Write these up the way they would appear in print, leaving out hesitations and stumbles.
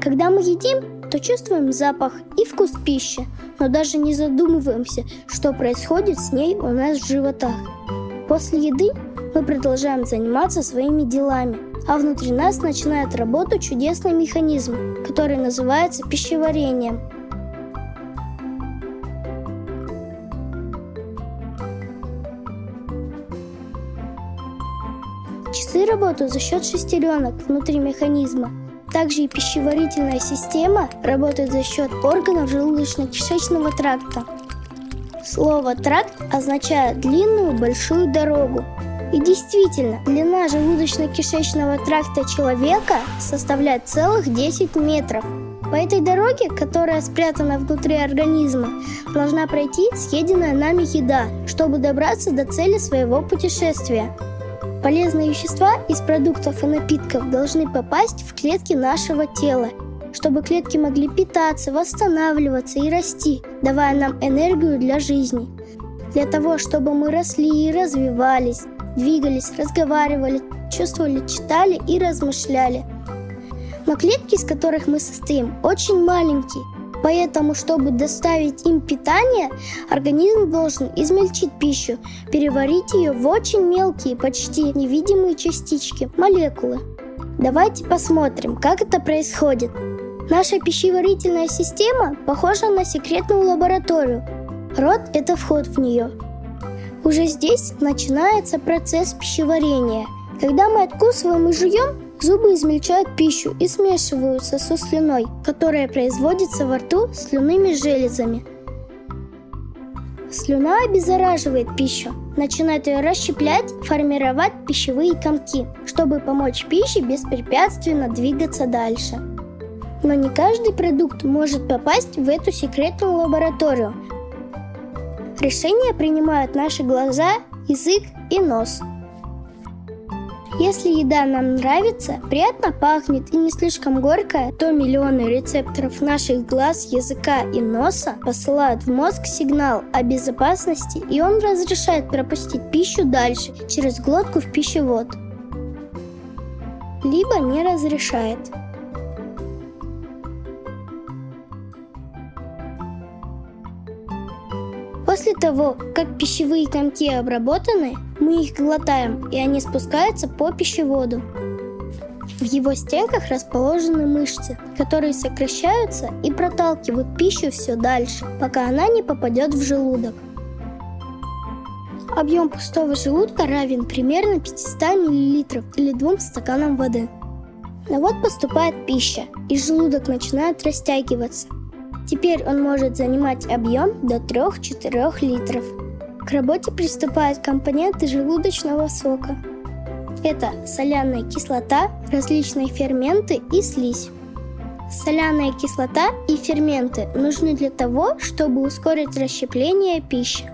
Когда мы едим, то чувствуем запах и вкус пищи, но даже не задумываемся, что происходит с ней у нас в животах. После еды мы продолжаем заниматься своими делами, а внутри нас начинает работать чудесный механизм, который называется пищеварением. Часы работают за счет шестеренок внутри механизма. Также и пищеварительная система работает за счет органов желудочно-кишечного тракта. Слово «тракт» означает длинную большую дорогу. И действительно, длина желудочно-кишечного тракта человека составляет целых 10 метров. По этой дороге, которая спрятана внутри организма, должна пройти съеденная нами еда, чтобы добраться до цели своего путешествия. Полезные вещества из продуктов и напитков должны попасть в клетки нашего тела, чтобы клетки могли питаться, восстанавливаться и расти, давая нам энергию для жизни. Для того, чтобы мы росли и развивались, двигались, разговаривали, чувствовали, читали и размышляли. Но клетки, из которых мы состоим, очень маленькие. Поэтому, чтобы доставить им питание, организм должен измельчить пищу, переварить ее в очень мелкие, почти невидимые частички, молекулы. Давайте посмотрим, как это происходит. Наша пищеварительная система похожа на секретную лабораторию. Рот – это вход в нее. Уже здесь начинается процесс пищеварения. Когда мы откусываем и жуем, зубы измельчают пищу и смешиваются со слюной, которая производится во рту слюнными железами. Слюна обеззараживает пищу, начинает ее расщеплять, формировать пищевые комки, чтобы помочь пище беспрепятственно двигаться дальше. Но не каждый продукт может попасть в эту секретную лабораторию. Решения принимают наши глаза, язык и нос. Если еда нам нравится, приятно пахнет и не слишком горькая, то миллионы рецепторов наших глаз, языка и носа посылают в мозг сигнал о безопасности, и он разрешает пропустить пищу дальше через глотку в пищевод. Либо не разрешает. После того, как пищевые комки обработаны, мы их глотаем, и они спускаются по пищеводу. В его стенках расположены мышцы, которые сокращаются и проталкивают пищу все дальше, пока она не попадет в желудок. Объем пустого желудка равен примерно 500 мл или 2 стаканам воды. Но вот поступает пища, и желудок начинает растягиваться. Теперь он может занимать объем до 3-4 литров. К работе приступают компоненты желудочного сока. Это соляная кислота, различные ферменты и слизь. Соляная кислота и ферменты нужны для того, чтобы ускорить расщепление пищи.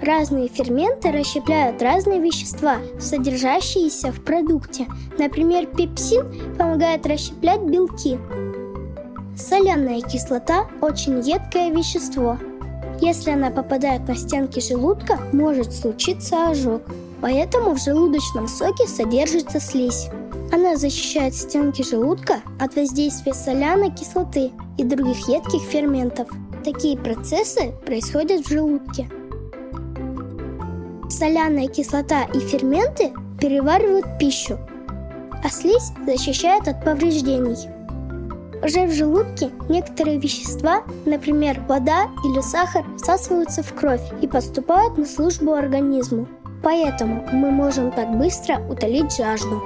Разные ферменты расщепляют разные вещества, содержащиеся в продукте. Например, пепсин помогает расщеплять белки. Соляная кислота – очень едкое вещество. Если она попадает на стенки желудка, может случиться ожог. Поэтому в желудочном соке содержится слизь. Она защищает стенки желудка от воздействия соляной кислоты и других едких ферментов. Такие процессы происходят в желудке. Соляная кислота и ферменты переваривают пищу, а слизь защищает от повреждений. Уже в желудке некоторые вещества, например, вода или сахар, всасываются в кровь и поступают на службу организму. Поэтому мы можем так быстро утолить жажду.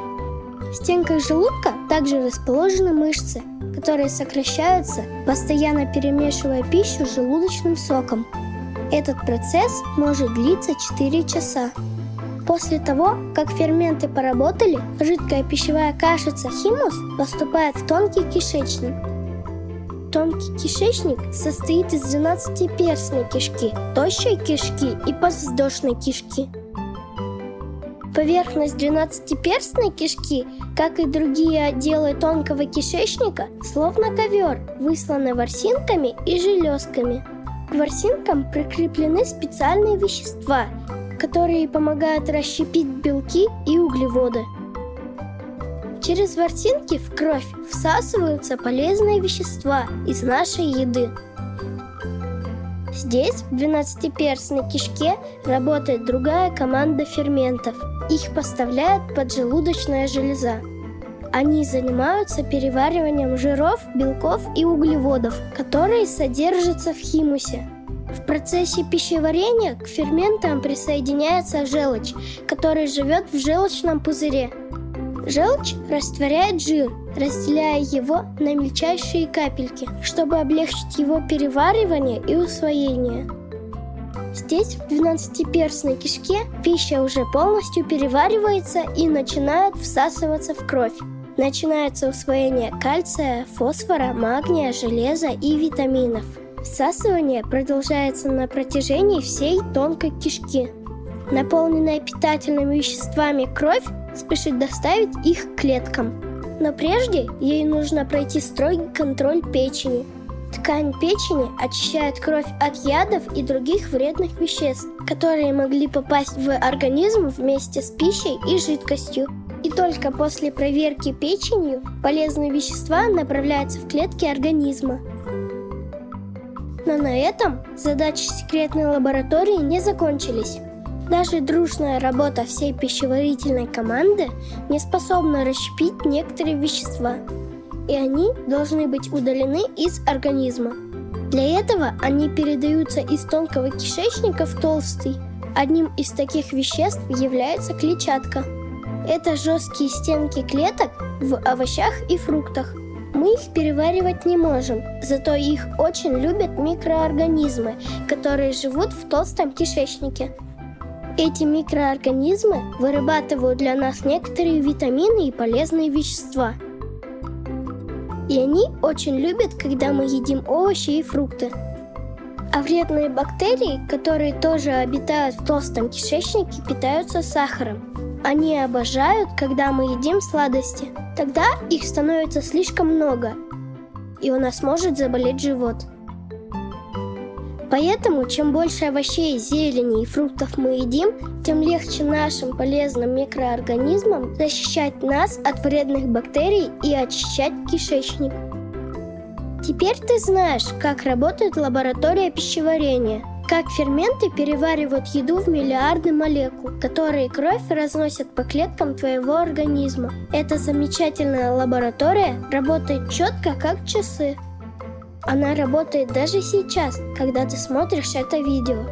В стенках желудка также расположены мышцы, которые сокращаются, постоянно перемешивая пищу с желудочным соком. Этот процесс может длиться 4 часа. После того, как ферменты поработали, жидкая пищевая кашица химус поступает в тонкий кишечник. Тонкий кишечник состоит из 12-перстной кишки, тощей кишки и подвздошной кишки. Поверхность 12-перстной кишки, как и другие отделы тонкого кишечника, словно ковер, высланы ворсинками и железками. К ворсинкам прикреплены специальные вещества, которые помогают расщепить белки и углеводы. Через ворсинки в кровь всасываются полезные вещества из нашей еды. Здесь, в двенадцатиперстной кишке, работает другая команда ферментов. Их поставляет поджелудочная железа. Они занимаются перевариванием жиров, белков и углеводов, которые содержатся в химусе. В процессе пищеварения к ферментам присоединяется желчь, которая живет в желчном пузыре. Желчь растворяет жир, разделяя его на мельчайшие капельки, чтобы облегчить его переваривание и усвоение. Здесь, в двенадцатиперстной кишке, пища уже полностью переваривается и начинает всасываться в кровь. Начинается усвоение кальция, фосфора, магния, железа и витаминов. Всасывание продолжается на протяжении всей тонкой кишки. Наполненная питательными веществами кровь спешит доставить их к клеткам. Но прежде ей нужно пройти строгий контроль печени. Ткань печени очищает кровь от ядов и других вредных веществ, которые могли попасть в организм вместе с пищей и жидкостью. И только после проверки печенью полезные вещества направляются в клетки организма. Но на этом задачи секретной лаборатории не закончились. Даже дружная работа всей пищеварительной команды не способна расщепить некоторые вещества, и они должны быть удалены из организма. Для этого они передаются из тонкого кишечника в толстый. Одним из таких веществ является клетчатка. Это жесткие стенки клеток в овощах и фруктах. Мы их переваривать не можем, зато их очень любят микроорганизмы, которые живут в толстом кишечнике. Эти микроорганизмы вырабатывают для нас некоторые витамины и полезные вещества. И они очень любят, когда мы едим овощи и фрукты. А вредные бактерии, которые тоже обитают в толстом кишечнике, питаются сахаром. Они обожают, когда мы едим сладости. Тогда их становится слишком много, и у нас может заболеть живот. Поэтому, чем больше овощей, зелени и фруктов мы едим, тем легче нашим полезным микроорганизмам защищать нас от вредных бактерий и очищать кишечник. Теперь ты знаешь, как работает лаборатория пищеварения, как ферменты переваривают еду в миллиарды молекул, которые кровь разносит по клеткам твоего организма. Эта замечательная лаборатория работает четко, как часы. Она работает даже сейчас, когда ты смотришь это видео.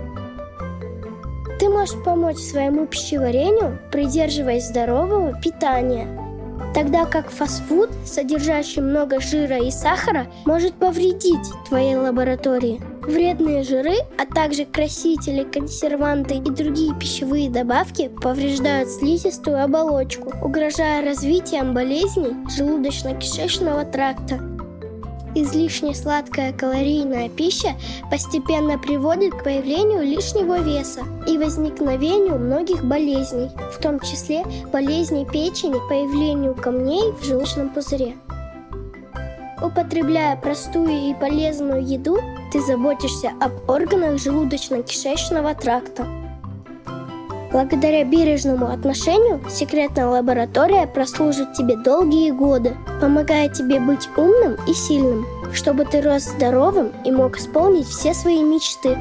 Ты можешь помочь своему пищеварению, придерживаясь здорового питания, тогда как фастфуд, содержащий много жира и сахара, может повредить твоей лаборатории. Вредные жиры, а также красители, консерванты и другие пищевые добавки повреждают слизистую оболочку, угрожая развитием болезней желудочно-кишечного тракта. Излишне сладкая калорийная пища постепенно приводит к появлению лишнего веса и возникновению многих болезней, в том числе болезней печени, появлению камней в желчном пузыре. Употребляя простую и полезную еду, ты заботишься об органах желудочно-кишечного тракта. Благодаря бережному отношению секретная лаборатория прослужит тебе долгие годы, помогая тебе быть умным и сильным, чтобы ты рос здоровым и мог исполнить все свои мечты.